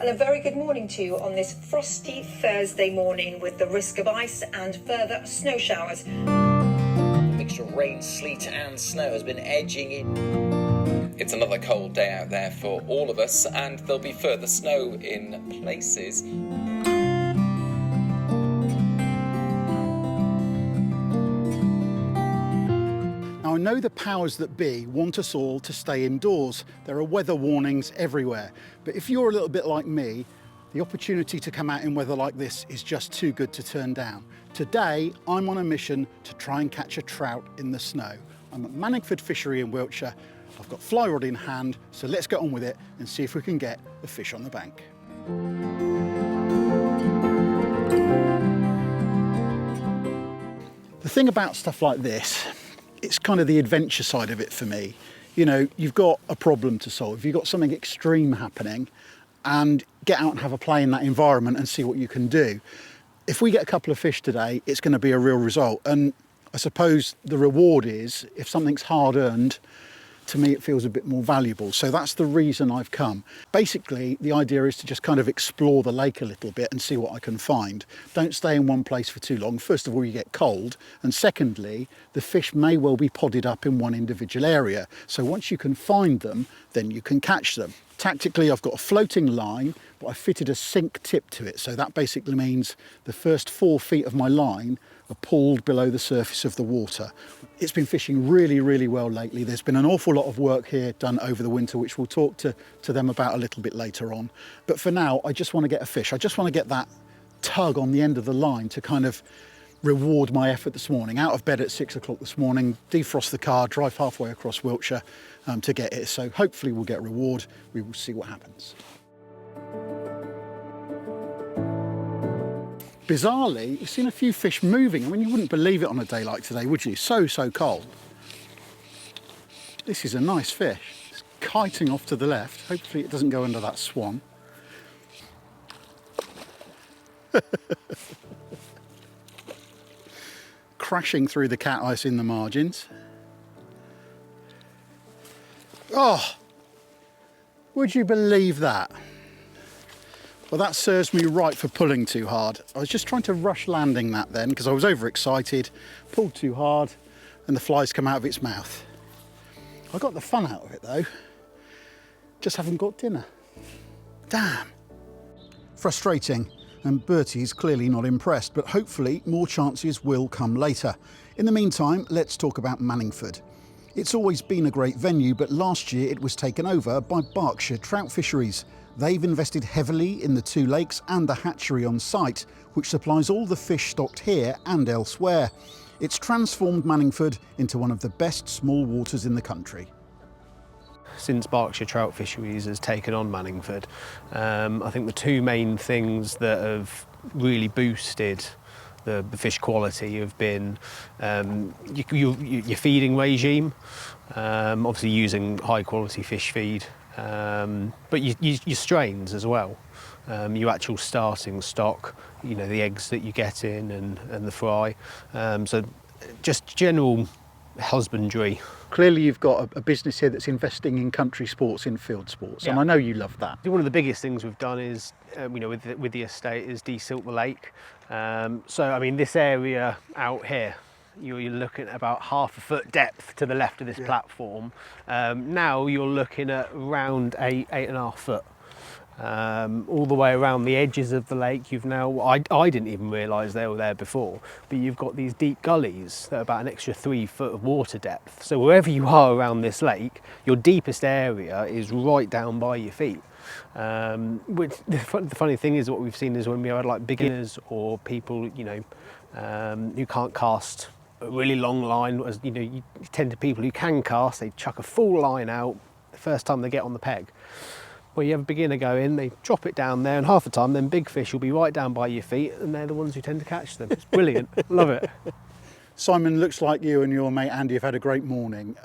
And a very good morning to you on this frosty Thursday morning with the risk of ice and further snow showers. A mixture of rain, sleet and snow has been edging in. It's another cold day out there for all of us, and there'll be further snow in places. Now, I know the powers that be want us all to stay indoors. There are weather warnings everywhere. But if you're a little bit like me, the opportunity to come out in weather like this is just too good to turn down. Today, I'm on a mission to try and catch a trout in the snow. I'm at Manningford Fishery in Wiltshire. I've got fly rod in hand, so let's get on with it and see if we can get a fish on the bank. The thing about stuff like this, it's kind of the adventure side of it for me. You know, you've got a problem to solve, you've got something extreme happening, and get out and have a play in that environment and see what you can do. If we get a couple of fish today, it's going to be a real result. And I suppose the reward is, if something's hard earned, to me it feels a bit more valuable. So that's the reason I've come. Basically, the idea is to just kind of explore the lake a little bit and see what I can find. Don't stay in one place for too long. First of all, you get cold. And secondly, the fish may well be podded up in one individual area. So once you can find them, then you can catch them. Tactically, I've got a floating line, but I fitted a sink tip to it. So that basically means the first 4 feet of my line are pulled below the surface of the water. It's been fishing really, really well lately. There's been an awful lot of work here done over the winter, which we'll talk to them about a little bit later on. But for now, I just want to get a fish. I just want to get that tug on the end of the line to kind of reward my effort this morning. Out of bed at 6 o'clock this morning, defrost the car, drive halfway across Wiltshire to get it. So hopefully we'll get a reward. We will see what happens. Bizarrely, you've seen a few fish moving. I mean, you wouldn't believe it on a day like today, would you? So cold. This is a nice fish. It's kiting off to the left. Hopefully it doesn't go under that swan. Crashing through the cat ice in the margins. Oh, would you believe that? Well, that serves me right for pulling too hard. I was just trying to rush landing that then because I was overexcited, pulled too hard, and the fly's come out of its mouth. I got the fun out of it though. Just haven't got dinner. Damn. Frustrating, and Bertie's clearly not impressed, but hopefully more chances will come later. In the meantime, let's talk about Manningford. It's always been a great venue, but last year it was taken over by Berkshire Trout Fisheries. They've invested heavily in the 2 lakes and the hatchery on site, which supplies all the fish stocked here and elsewhere. It's transformed Manningford into one of the best small waters in the country. Since Berkshire Trout Fisheries has taken on Manningford, I think the 2 main things that have really boosted the fish quality have been your feeding regime, obviously using high quality fish feed, but your strains as well, your actual starting stock, you know, the eggs that you get in and the fry, so just general husbandry. Clearly you've got a business here that's investing in country sports, in Fieldsports, yeah. And I know you love that. One of the biggest things we've done is, with the estate, is desilt the lake. So I mean, this area out here, you're looking at about 1/2 foot depth to the left of this platform. Now you're looking at around 8.5 foot. All the way around the edges of the lake. You've now, I didn't even realise they were there before, but you've got these deep gullies that are about an extra 3 foot of water depth. So wherever you are around this lake, your deepest area is right down by your feet. Which the funny thing is, what we've seen is when we had like beginners or people, who can't cast a really long line, as you tend to people who can cast, they chuck a full line out the first time they get on the peg. Well, you have a beginner go in, they drop it down there, and half the time then big fish will be right down by your feet, and they're the ones who tend to catch them. It's brilliant. Love it. Simon, looks like you and your mate Andy have had a great morning,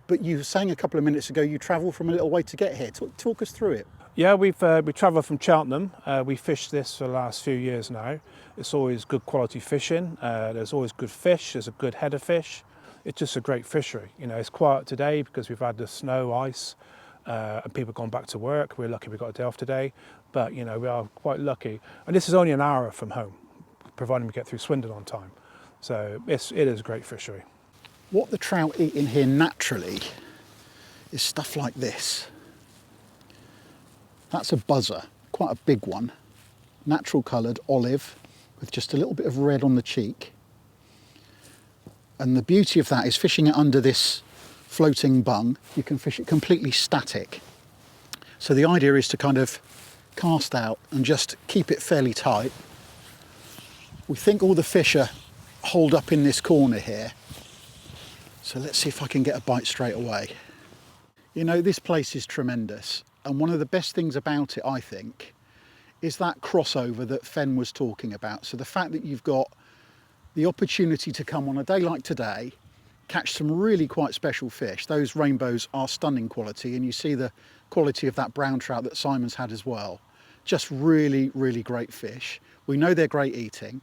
but you were saying a couple of minutes ago you travel from a little way to get here. Talk us through it. Yeah, we travel from Cheltenham. We fished this for the last few years now. It's always good quality fishing. There's always good fish. There's a good head of fish. It's just a great fishery. It's quiet today because we've had the snow, ice, and people have gone back to work. We're lucky we got a day off today, but you know, we are quite lucky. And this is only an hour from home, providing we get through Swindon on time. So it is a great fishery. What the trout eat in here naturally is stuff like this. That's a buzzer, quite a big one, natural coloured olive with just a little bit of red on the cheek. And the beauty of that is fishing it under this floating bung, you can fish it completely static. So the idea is to kind of cast out and just keep it fairly tight. We think all the fish are holed up in this corner here. So let's see if I can get a bite straight away. You know, this place is tremendous. And one of the best things about it, I think, is that crossover that Fen was talking about. So the fact that you've got the opportunity to come on a day like today, catch some really quite special fish. Those rainbows are stunning quality, and you see the quality of that brown trout that Simon's had as well. Just really, really great fish. We know they're great eating.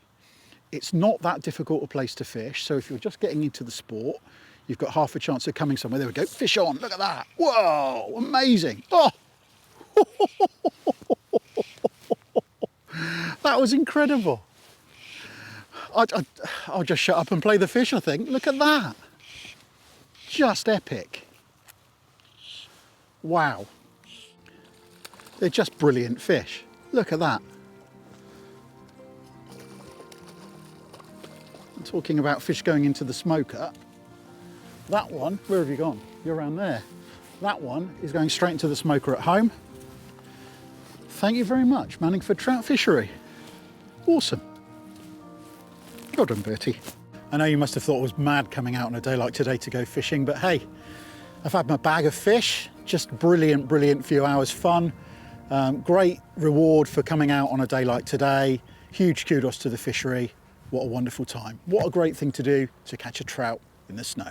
It's not that difficult a place to fish, so if you're just getting into the sport, you've got half a chance of coming somewhere. There we go, fish on, look at that. Whoa, amazing. Oh, that was incredible. I'll just shut up and play the fish, I think. Look at that. Just epic. Wow. They're just brilliant fish. Look at that. I'm talking about fish going into the smoker. That one, where have you gone? You're around there. That one is going straight into the smoker at home. Thank you very much, Manningford Trout Fishery. Awesome. Well done, Bertie. I know you must have thought I was mad coming out on a day like today to go fishing, but hey, I've had my bag of fish. Just brilliant, brilliant few hours fun. Great reward for coming out on a day like today. Huge kudos to the fishery. What a wonderful time. What a great thing to do to catch a trout in the snow.